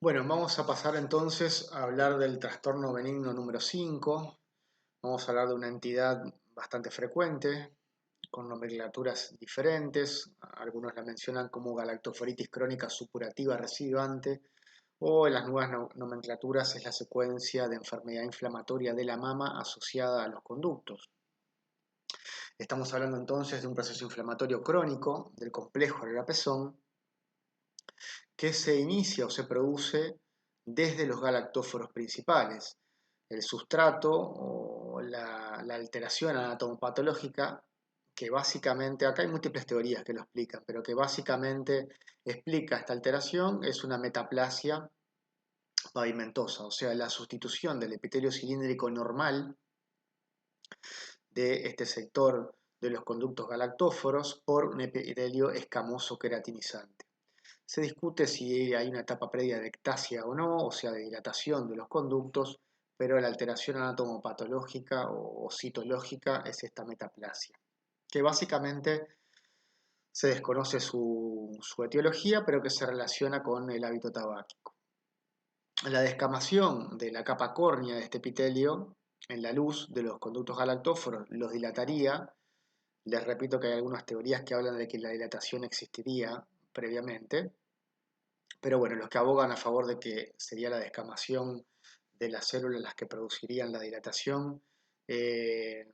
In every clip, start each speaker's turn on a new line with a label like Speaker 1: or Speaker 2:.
Speaker 1: Bueno, vamos a pasar entonces a hablar del trastorno benigno número 5. Vamos a hablar de una entidad bastante frecuente, con nomenclaturas diferentes. Algunos la mencionan como galactoforitis crónica supurativa recidivante, o en las nuevas nomenclaturas es la secuencia de enfermedad inflamatoria de la mama asociada a los conductos. Estamos hablando entonces de un proceso inflamatorio crónico del complejo del pezón que se inicia o se produce desde los galactóforos principales. El sustrato o la alteración anatomopatológica, que básicamente, acá hay múltiples teorías que lo explican, pero que básicamente explica esta alteración, es una metaplasia pavimentosa, o sea, la sustitución del epitelio cilíndrico normal de este sector de los conductos galactóforos por un epitelio escamoso queratinizante. Se discute si hay una etapa previa de ectasia o sea, de dilatación de los conductos, pero la alteración anatomopatológica o citológica es esta metaplasia, que básicamente se desconoce su etiología, pero que se relaciona con el hábito tabáquico. La descamación de la capa córnea de este epitelio en la luz de los conductos galactóforos los dilataría. Les repito que hay algunas teorías que hablan de que la dilatación existiría previamente, pero bueno, los que abogan a favor de que sería la descamación de las células las que producirían la dilatación, eh,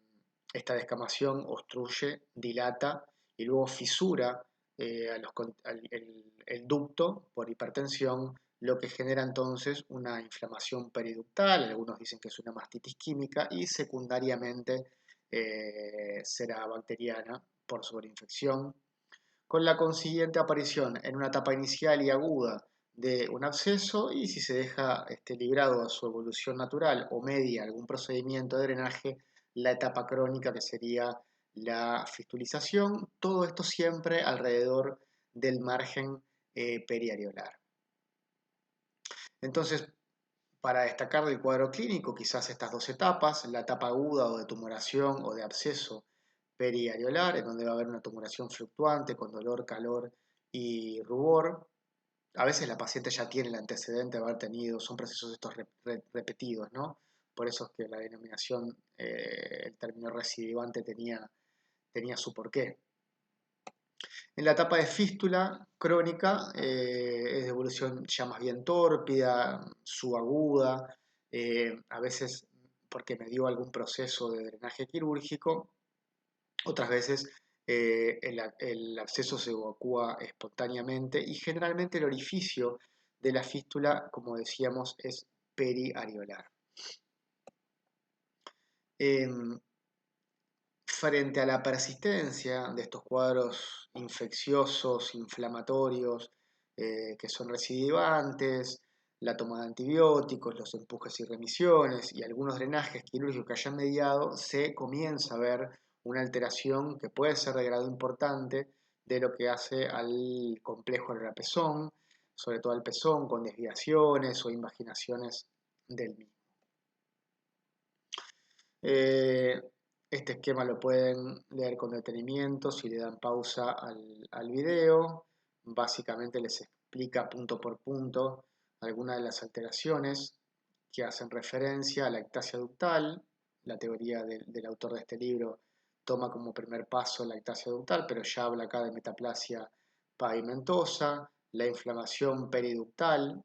Speaker 1: esta descamación obstruye, dilata y luego fisura el ducto por hipertensión, lo que genera entonces una inflamación periductal, algunos dicen que es una mastitis química y secundariamente será bacteriana por sobreinfección, con la consiguiente aparición en una etapa inicial y aguda de un absceso, y si se deja librado a su evolución natural o media algún procedimiento de drenaje, la etapa crónica, que sería la fistulización, todo esto siempre alrededor del margen periareolar. Entonces, para destacar del cuadro clínico, quizás estas dos etapas, la etapa aguda o de tumoración o de absceso periareolar, en donde va a haber una tumoración fluctuante con dolor, calor y rubor. A veces la paciente ya tiene el antecedente de haber tenido, son procesos estos repetidos, ¿no? Por eso es que la denominación, el término recidivante tenía su porqué. En la etapa de fístula crónica es de evolución ya más bien tórpida, subaguda, a veces porque me dio algún proceso de drenaje quirúrgico, otras veces el absceso se evacúa espontáneamente y generalmente el orificio de la fístula, como decíamos, es periareolar. Em, Frente a la persistencia de estos cuadros infecciosos, inflamatorios, que son recidivantes, la toma de antibióticos, los empujes y remisiones y algunos drenajes quirúrgicos que hayan mediado, se comienza a ver una alteración que puede ser de grado importante de lo que hace al complejo del pezón, sobre todo al pezón con desviaciones o invaginaciones del mismo. Eh, este esquema lo pueden leer con detenimiento si le dan pausa al video. Básicamente les explica punto por punto algunas de las alteraciones que hacen referencia a la ectasia ductal. La teoría del autor de este libro toma como primer paso la ectasia ductal, pero ya habla acá de metaplasia pavimentosa, la inflamación periductal,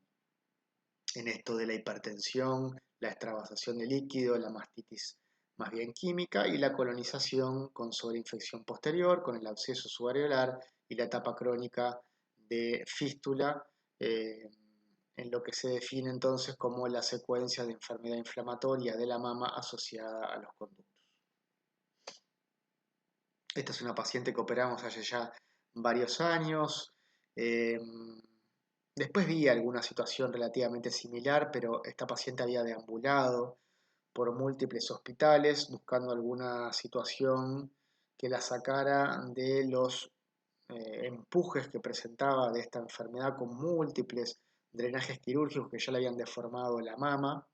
Speaker 1: en esto de la hipertensión, la extravasación de líquido, la mastitis más bien química y la colonización con sobreinfección posterior, con el absceso subareolar y la etapa crónica de fístula, en lo que se define entonces como la secuencia de enfermedad inflamatoria de la mama asociada a los conductos. Esta es una paciente que operamos hace ya varios años. Eh, Después vi alguna situación relativamente similar, pero esta paciente había deambulado por múltiples hospitales buscando alguna situación que la sacara de los empujes que presentaba de esta enfermedad con múltiples drenajes quirúrgicos que ya le habían deformado la mama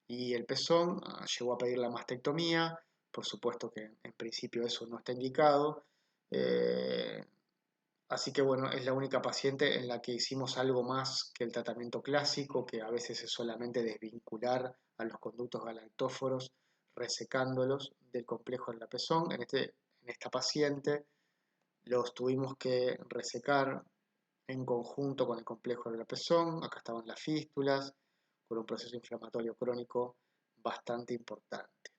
Speaker 1: y el pezón. Llegó a pedir la mastectomía, por supuesto que en principio eso no está indicado. Eh, Así que bueno, es la única paciente en la que hicimos algo más que el tratamiento clásico, que a veces es solamente desvincular a los conductos galactóforos, resecándolos del complejo del pezón. En esta paciente los tuvimos que resecar en conjunto con el complejo del pezón. Acá estaban las fístulas, con un proceso inflamatorio crónico bastante importante.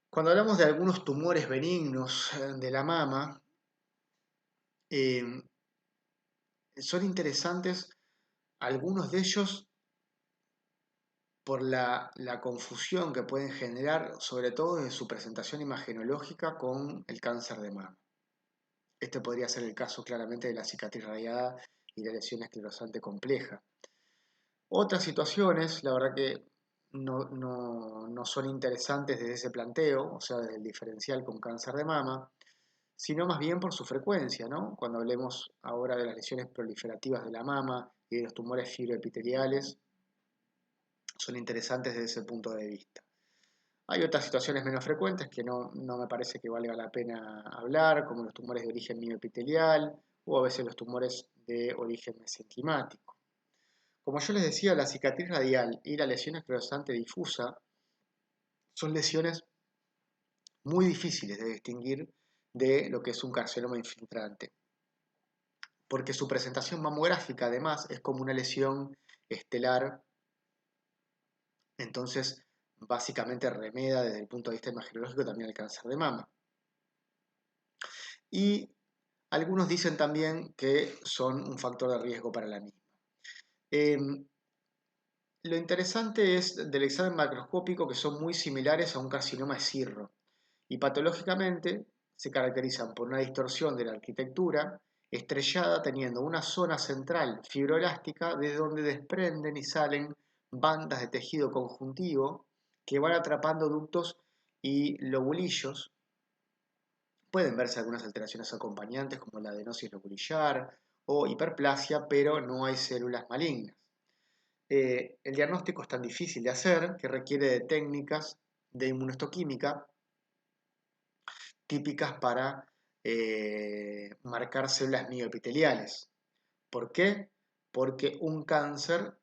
Speaker 1: Cuando hablamos de algunos tumores benignos de la mama, eh, son interesantes algunos de ellos por la confusión que pueden generar, sobre todo en su presentación imagenológica con el cáncer de mama. Este podría ser el caso claramente de la cicatriz radiada y la lesión esclerosante compleja. Otras situaciones, la verdad que no son interesantes desde ese planteo, o sea, desde el diferencial con cáncer de mama, sino más bien por su frecuencia, ¿no? Cuando hablemos ahora de las lesiones proliferativas de la mama y de los tumores fibroepiteliales, son interesantes desde ese punto de vista. Hay otras situaciones menos frecuentes que no me parece que valga la pena hablar, como los tumores de origen mioepitelial o a veces los tumores de origen mesenquimático. Como yo les decía, la cicatriz radial y la lesión esclerosante difusa son lesiones muy difíciles de distinguir de lo que es un carcinoma infiltrante, porque su presentación mamográfica además es como una lesión estelar, entonces básicamente remeda desde el punto de vista imagenológico también el cáncer de mama. Y algunos dicen también que son un factor de riesgo para la misma. Lo interesante es del examen macroscópico que son muy similares a un carcinoma de cirro y patológicamente se caracterizan por una distorsión de la arquitectura estrellada teniendo una zona central fibroelástica de donde desprenden y salen bandas de tejido conjuntivo que van atrapando ductos y lobulillos. Pueden verse algunas alteraciones acompañantes como la adenosis lobulillar o hiperplasia, pero no hay células malignas. El diagnóstico es tan difícil de hacer que requiere de técnicas de inmunohistoquímica típicas para marcar células mioepiteliales. ¿Por qué? Porque un cáncer,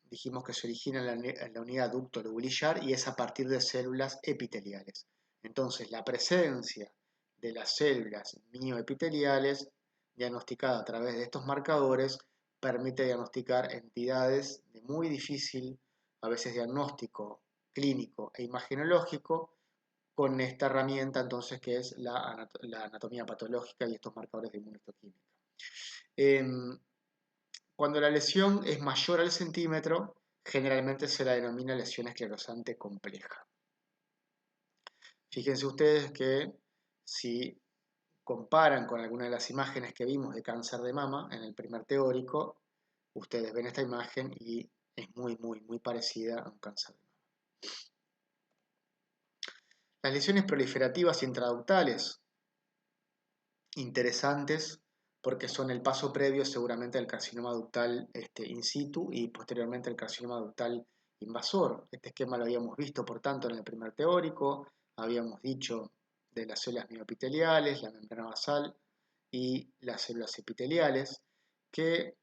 Speaker 1: dijimos que se origina en la unidad ducto lobulillar y es a partir de células epiteliales. Entonces, la presencia de las células mioepiteliales diagnosticada a través de estos marcadores permite diagnosticar entidades de muy difícil, a veces diagnóstico clínico e imagenológico, con esta herramienta entonces que es la anatomía patológica y estos marcadores de inmunohistoquímica. Cuando la lesión es mayor al centímetro, generalmente se la denomina lesión esclerosante compleja. Fíjense ustedes que si comparan con alguna de las imágenes que vimos de cáncer de mama en el primer teórico, ustedes ven esta imagen y es muy parecida a un cáncer de mama. Las lesiones proliferativas intraductales, interesantes porque son el paso previo seguramente al carcinoma ductal in situ y posteriormente al carcinoma ductal invasor. Este esquema lo habíamos visto, por tanto, en el primer teórico, habíamos dicho de las células mioepiteliales, la membrana basal y las células epiteliales, que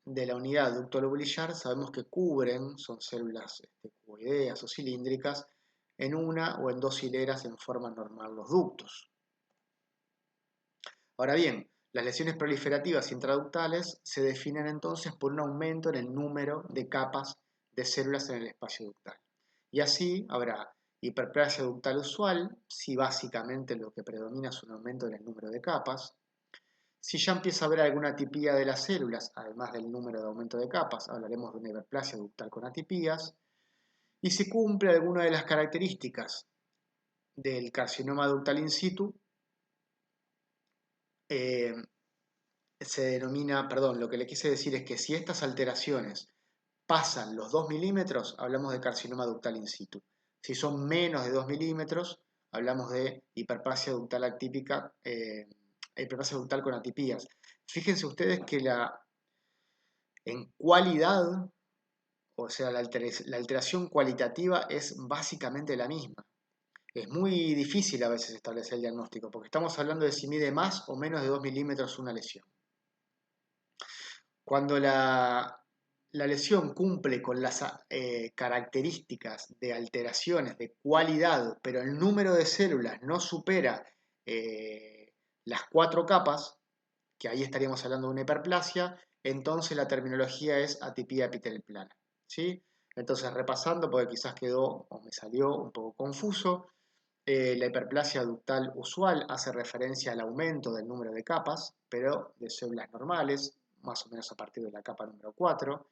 Speaker 1: de la unidad ducto-lobulillar sabemos que cubren, son células cuboideas o cilíndricas, en una o en dos hileras en forma normal los ductos. Ahora bien, las lesiones proliferativas intraductales se definen entonces por un aumento en el número de capas de células en el espacio ductal. Y así habrá hiperplasia ductal usual, si básicamente lo que predomina es un aumento en el número de capas. Si ya empieza a haber alguna atipía de las células, además del número de aumento de capas, hablaremos de una hiperplasia ductal con atipías. Y si cumple alguna de las características del carcinoma ductal in situ, se denomina, perdón, lo que le quise decir es que si estas alteraciones pasan los 2 milímetros, hablamos de carcinoma ductal in situ. Si son menos de 2 milímetros, hablamos de hiperplasia ductal atípica, hiperplasia ductal con atipías. Fíjense ustedes que en cualidad, o sea, la alteración cualitativa es básicamente la misma. Es muy difícil a veces establecer el diagnóstico, porque estamos hablando de si mide más o menos de 2 milímetros una lesión. Cuando la lesión cumple con las características de alteraciones de cualidad, pero el número de células no supera las 4 capas, que ahí estaríamos hablando de una hiperplasia, entonces la terminología es atipía epitelplana, ¿sí? Entonces, repasando, porque quizás quedó o me salió un poco confuso, la hiperplasia ductal usual hace referencia al aumento del número de capas, pero de células normales, más o menos a partir de la capa número 4.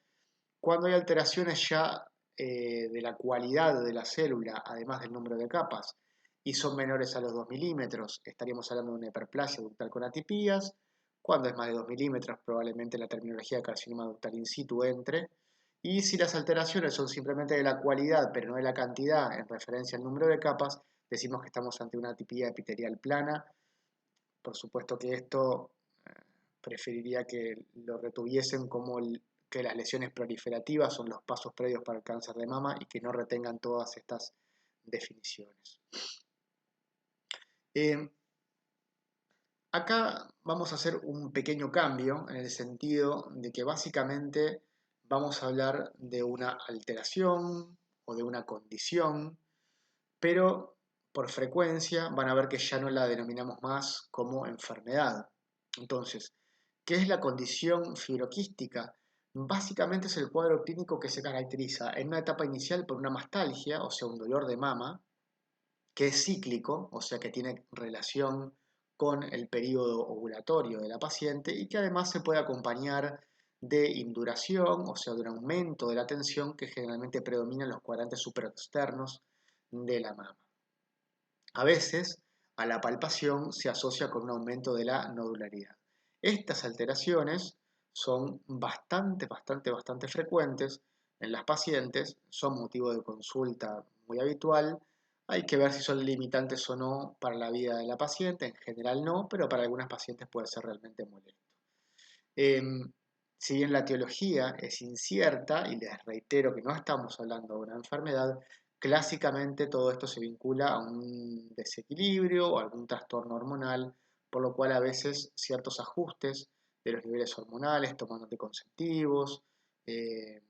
Speaker 1: Cuando hay alteraciones ya de la cualidad de la célula, además del número de capas, y son menores a los 2 milímetros, estaríamos hablando de una hiperplasia ductal con atipías. Cuando es más de 2 milímetros, probablemente la terminología de carcinoma ductal in situ entre. Y si las alteraciones son simplemente de la cualidad, pero no de la cantidad, en referencia al número de capas, decimos que estamos ante una atipía epitelial plana. Por supuesto que esto preferiría que lo retuviesen como que las lesiones proliferativas son los pasos previos para el cáncer de mama y que no retengan todas estas definiciones. Acá vamos a hacer un pequeño cambio en el sentido de que básicamente vamos a hablar de una alteración o de una condición, pero por frecuencia van a ver que ya no la denominamos más como enfermedad. Entonces, ¿qué es la condición fibroquística? Básicamente es el cuadro clínico que se caracteriza en una etapa inicial por una mastalgia, o sea, un dolor de mama, que es cíclico, o sea, que tiene relación con el periodo ovulatorio de la paciente y que además se puede acompañar de induración, o sea, de un aumento de la tensión que generalmente predomina en los cuadrantes superexternos de la mama. A veces, a la palpación se asocia con un aumento de la nodularidad. Estas alteraciones son bastante frecuentes en las pacientes, son motivo de consulta muy habitual. Hay que ver si son limitantes o no para la vida de la paciente, en general no, pero para algunas pacientes puede ser realmente molesto. Si bien la etiología es incierta, y les reitero que no estamos hablando de una enfermedad, clásicamente todo esto se vincula a un desequilibrio o algún trastorno hormonal, por lo cual a veces ciertos ajustes de los niveles hormonales, tomando anticonceptivos, eh,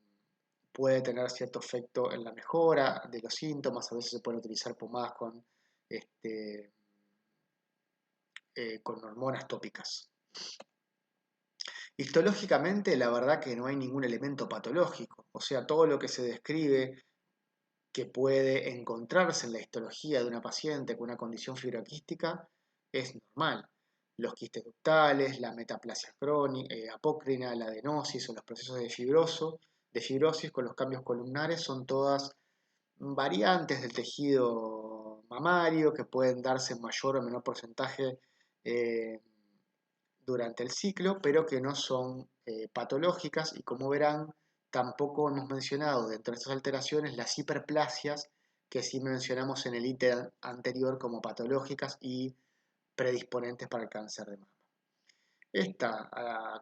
Speaker 1: puede tener cierto efecto en la mejora de los síntomas. A veces se pueden utilizar pomadas este, con hormonas tópicas. Histológicamente, la verdad que no hay ningún elemento patológico, o sea, todo lo que se describe que puede encontrarse en la histología de una paciente con una condición fibroquística es normal. Los quistes ductales, la metaplasia apócrina, la adenosis o los procesos de fibrosis con los cambios columnares son todas variantes del tejido mamario que pueden darse en mayor o menor porcentaje eh, durante el ciclo, pero que no son patológicas y como verán, tampoco hemos mencionado dentro de estas alteraciones las hiperplasias que sí mencionamos en el ítem anterior como patológicas y predisponentes para el cáncer de mama. Esta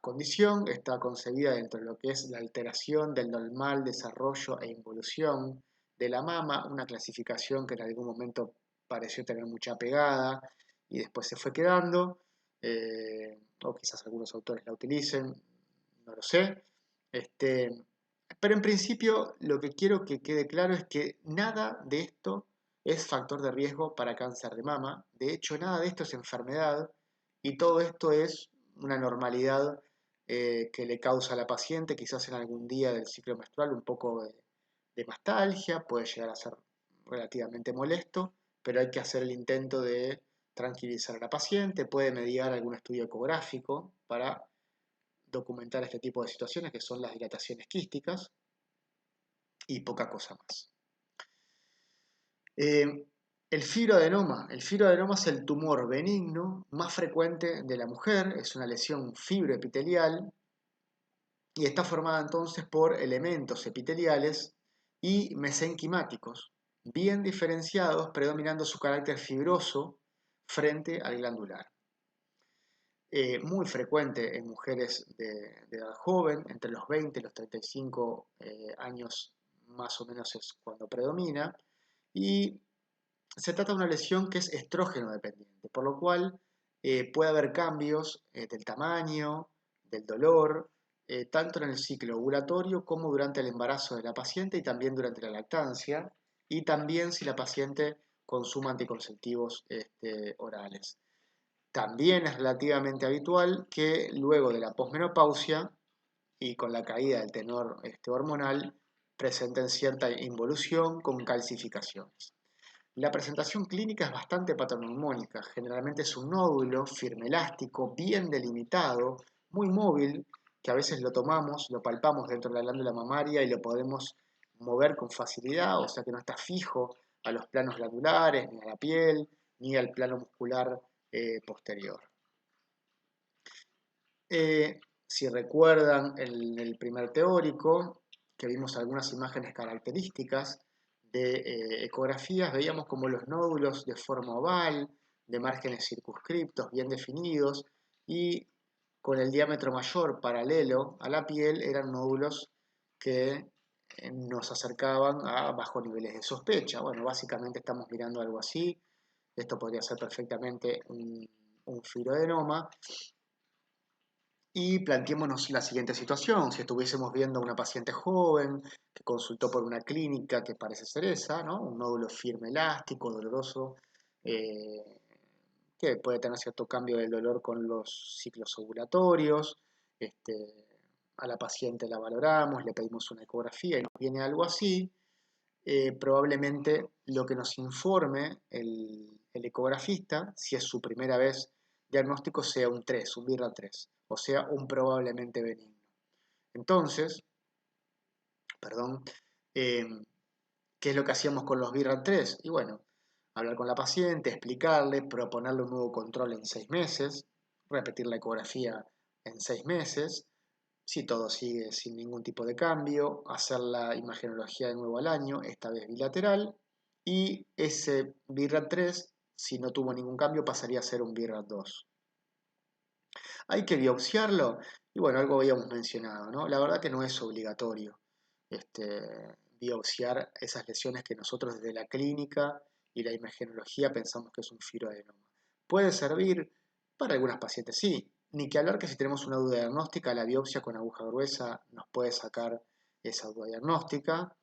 Speaker 1: condición está concebida dentro de lo que es la alteración del normal desarrollo e involución de la mama, una clasificación que en algún momento pareció tener mucha pegada y después se fue quedando, o quizás algunos autores la utilicen, no lo sé. Pero en principio lo que quiero que quede claro es que nada de esto es factor de riesgo para cáncer de mama, de hecho nada de esto es enfermedad y todo esto es una normalidad que le causa a la paciente, quizás en algún día del ciclo menstrual, un poco de mastalgia, puede llegar a ser relativamente molesto, pero hay que hacer el intento de tranquilizar a la paciente, puede mediar algún estudio ecográfico para documentar este tipo de situaciones que son las dilataciones quísticas y poca cosa más. El fibroadenoma es el tumor benigno más frecuente de la mujer, es una lesión fibroepitelial y está formada entonces por elementos epiteliales y mesenquimáticos, bien diferenciados, predominando su carácter fibroso frente al glandular. Muy frecuente en mujeres de edad joven, entre los 20 y los 35 años más o menos es cuando predomina, y se trata de una lesión que es estrógeno dependiente, por lo cual puede haber cambios del tamaño, del dolor, tanto en el ciclo ovulatorio como durante el embarazo de la paciente y también durante la lactancia, y también si la paciente consuma anticonceptivos orales. También es relativamente habitual que luego de la posmenopausia y con la caída del tenor hormonal presenten cierta involución con calcificaciones. La presentación clínica es bastante patognomónica, generalmente es un nódulo firme elástico, bien delimitado, muy móvil, que a veces lo tomamos, lo palpamos dentro de la glándula mamaria y lo podemos mover con facilidad, o sea que no está fijo a los planos glandulares, ni a la piel, ni al plano muscular posterior. Si recuerdan el primer teórico, que vimos algunas imágenes características de ecografías, veíamos como los nódulos de forma oval, de márgenes circunscriptos, bien definidos, y con el diámetro mayor paralelo a la piel eran nódulos que nos acercaban a bajos niveles de sospecha. Bueno, básicamente estamos mirando algo así. Esto podría ser perfectamente un fibroadenoma. Y planteémonos la siguiente situación, si estuviésemos viendo a una paciente joven que consultó por una clínica que parece ser esa, ¿no? Un nódulo firme elástico, doloroso, eh, que puede tener cierto cambio del dolor con los ciclos ovulatorios. A la paciente la valoramos, le pedimos una ecografía y nos viene algo así. Probablemente lo que nos informe el ecografista, si es su primera vez diagnóstico, sea un 3, un BIRA 3, o sea, un probablemente benigno. Entonces, perdón, eh, ¿qué es lo que hacíamos con los BIRA 3? Y bueno, hablar con la paciente, explicarle, proponerle un nuevo control en 6 meses, repetir la ecografía en 6 meses, si todo sigue sin ningún tipo de cambio, hacer la imagenología de nuevo al año, esta vez bilateral, y ese BIRAT 3, si no tuvo ningún cambio, pasaría a ser un BIRAT 2. ¿Hay que biopsiarlo? Y bueno, algo habíamos mencionado, ¿no? La verdad que no es obligatorio biopsiar esas lesiones que nosotros desde la clínica y la imagenología pensamos que es un fibroadenoma. Puede servir para algunas pacientes, sí. Ni que hablar que si tenemos una duda diagnóstica, la biopsia con aguja gruesa nos puede sacar esa duda diagnóstica.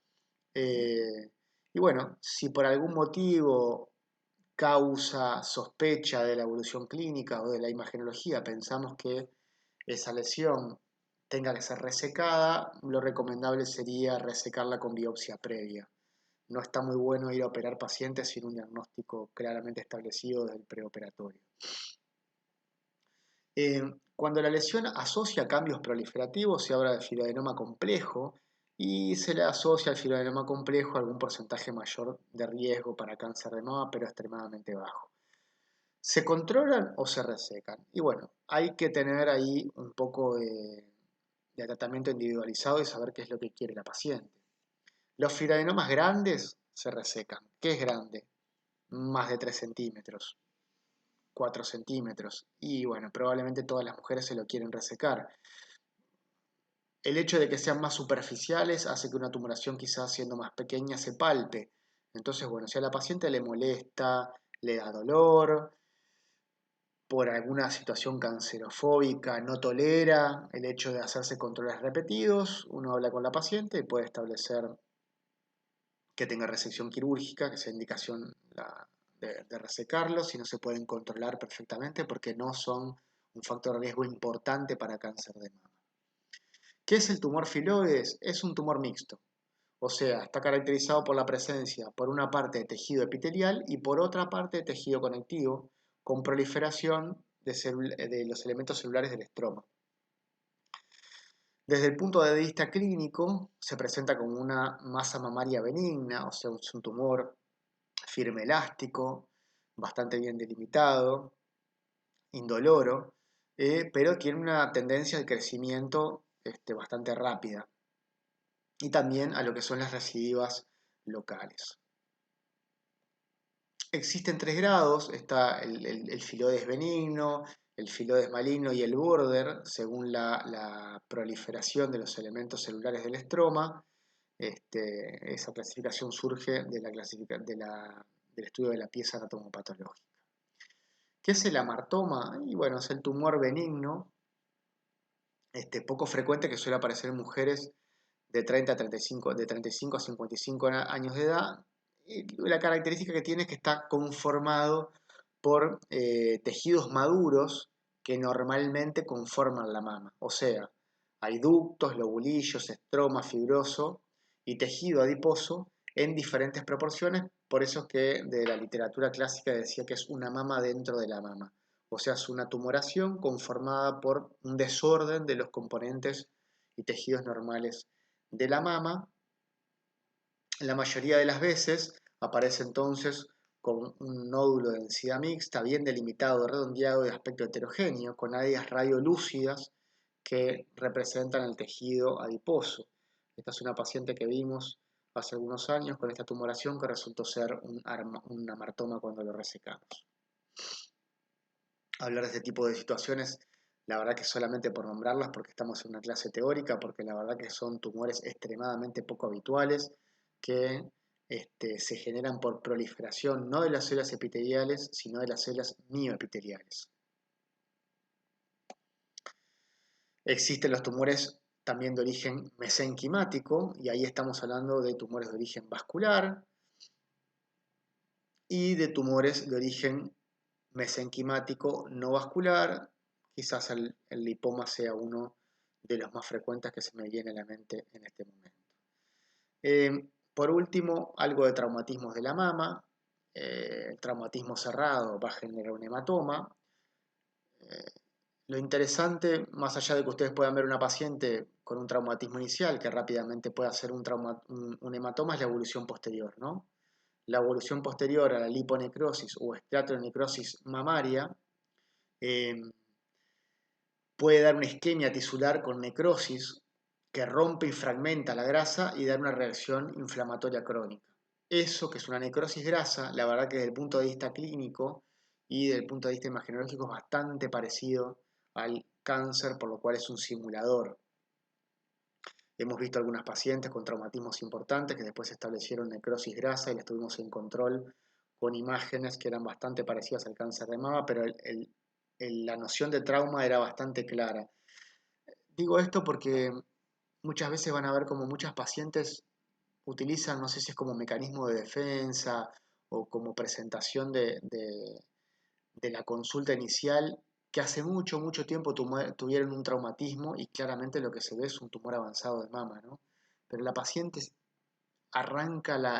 Speaker 1: Eh, y bueno, si por algún motivo causa sospecha de la evolución clínica o de la imagenología, pensamos que esa lesión tenga que ser resecada, lo recomendable sería resecarla con biopsia previa. No está muy bueno ir a operar pacientes sin un diagnóstico claramente establecido desde el preoperatorio. Cuando la lesión asocia cambios proliferativos, se habla de fibroadenoma complejo y se le asocia al fibroadenoma complejo algún porcentaje mayor de riesgo para cáncer de mama, pero extremadamente bajo. ¿Se controlan o se resecan? Y bueno, hay que tener ahí un poco de tratamiento individualizado y saber qué es lo que quiere la paciente. Los fibroadenomas grandes se resecan. ¿Qué es grande? Más de 3 centímetros. 4 centímetros. Y bueno, probablemente todas las mujeres se lo quieren resecar. El hecho de que sean más superficiales hace que una tumoración quizás siendo más pequeña se palpe. Entonces, bueno, si a la paciente le molesta, le da dolor, por alguna situación cancerofóbica, no tolera el hecho de hacerse controles repetidos, uno habla con la paciente y puede establecer que tenga resección quirúrgica, que sea indicación de resecarlos, si no se pueden controlar perfectamente porque no son un factor de riesgo importante para cáncer de mama. ¿Qué es el tumor filoides? Es un tumor mixto, o sea, está caracterizado por la presencia por una parte de tejido epitelial y por otra parte de tejido conectivo, con proliferación de los elementos celulares del estroma. Desde el punto de vista clínico, se presenta como una masa mamaria benigna, o sea, es un tumor firme elástico, bastante bien delimitado, indoloro, pero tiene una tendencia al crecimiento bastante rápida y también a lo que son las recidivas locales. Existen 3 grados, está el filodes benigno, el filodes maligno y el border, según la proliferación de los elementos celulares del estroma. Esa clasificación surge de del estudio de la pieza anatomopatológica. ¿Qué es el amartoma? Y bueno, es el tumor benigno, poco frecuente, que suele aparecer en mujeres de 30 a 35, de 35 a 55 años de edad. Y la característica que tiene es que está conformado por tejidos maduros que normalmente conforman la mama. O sea, hay ductos, lobulillos, estroma fibroso y tejido adiposo en diferentes proporciones. Por eso es que de la literatura clásica decía que es una mama dentro de la mama. O sea, es una tumoración conformada por un desorden de los componentes y tejidos normales de la mama. La mayoría de las veces aparece entonces con un nódulo de densidad mixta, bien delimitado, redondeado, de aspecto heterogéneo, con áreas radiolúcidas que representan el tejido adiposo. Esta es una paciente que vimos hace algunos años con esta tumoración que resultó ser un amartoma cuando lo resecamos. Hablar de este tipo de situaciones, la verdad que solamente por nombrarlas, porque estamos en una clase teórica, porque la verdad que son tumores extremadamente poco habituales que se generan por proliferación no de las células epiteliales, sino de las células mioepiteliales. Existen los tumores también de origen mesenquimático, y ahí estamos hablando de tumores de origen vascular y de tumores de origen mesenquimático no vascular. Quizás el lipoma sea uno de los más frecuentes que se me viene a la mente en este momento. Por último, algo de traumatismos de la mama. El traumatismo cerrado va a generar un hematoma. Lo interesante, más allá de que ustedes puedan ver una paciente con un traumatismo inicial que rápidamente puede hacer un hematoma, es la evolución posterior, ¿no? La evolución posterior a la liponecrosis o esteatocrosis mamaria puede dar una isquemia tisular con necrosis que rompe y fragmenta la grasa y dar una reacción inflamatoria crónica. Eso, que es una necrosis grasa, la verdad que desde el punto de vista clínico y desde el punto de vista imagenológico es bastante parecido al cáncer, por lo cual es un simulador. Hemos visto algunas pacientes con traumatismos importantes que después establecieron necrosis grasa y las tuvimos en control con imágenes que eran bastante parecidas al cáncer de mama, pero la noción de trauma era bastante clara. Digo esto porque muchas veces van a ver como muchas pacientes utilizan, no sé si es como mecanismo de defensa o como presentación de la consulta inicial, que hace mucho, mucho tiempo tuvieron un traumatismo y claramente lo que se ve es un tumor avanzado de mama, ¿no? Pero la paciente arranca la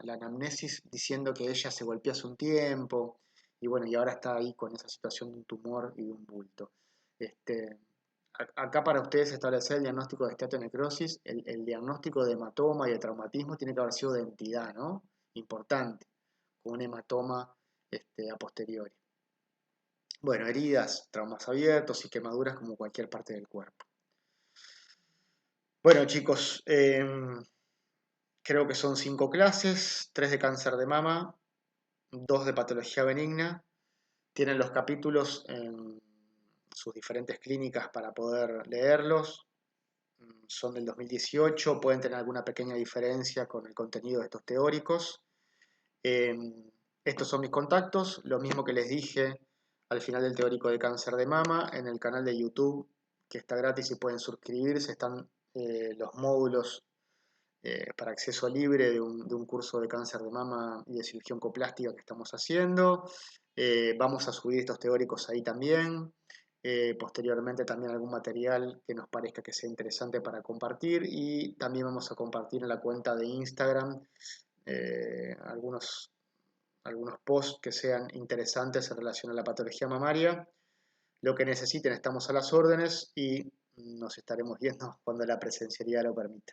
Speaker 1: anamnesis diciendo que ella se golpeó hace un tiempo y bueno, y ahora está ahí con esa situación de un tumor y de un bulto. Acá para ustedes establecer el diagnóstico de esteatonecrosis, el diagnóstico de hematoma y de traumatismo tiene que haber sido de entidad, ¿no? Importante, con un hematoma a posteriori. Bueno, heridas, traumas abiertos y quemaduras como cualquier parte del cuerpo. Bueno, chicos, creo que son 5 clases, 3 de cáncer de mama, 2 de patología benigna. Tienen los capítulos en sus diferentes clínicas para poder leerlos. Son del 2018, pueden tener alguna pequeña diferencia con el contenido de estos teóricos. Estos son mis contactos, lo mismo que les dije al final del teórico de cáncer de mama, en el canal de YouTube, que está gratis y pueden suscribirse, están los módulos para acceso libre de un curso de cáncer de mama y de cirugía oncoplástica que estamos haciendo. Vamos a subir estos teóricos ahí también. Posteriormente también algún material que nos parezca que sea interesante para compartir, y también vamos a compartir en la cuenta de Instagram algunos posts que sean interesantes en relación a la patología mamaria. Lo que necesiten, estamos a las órdenes y nos estaremos viendo cuando la presencialidad lo permita.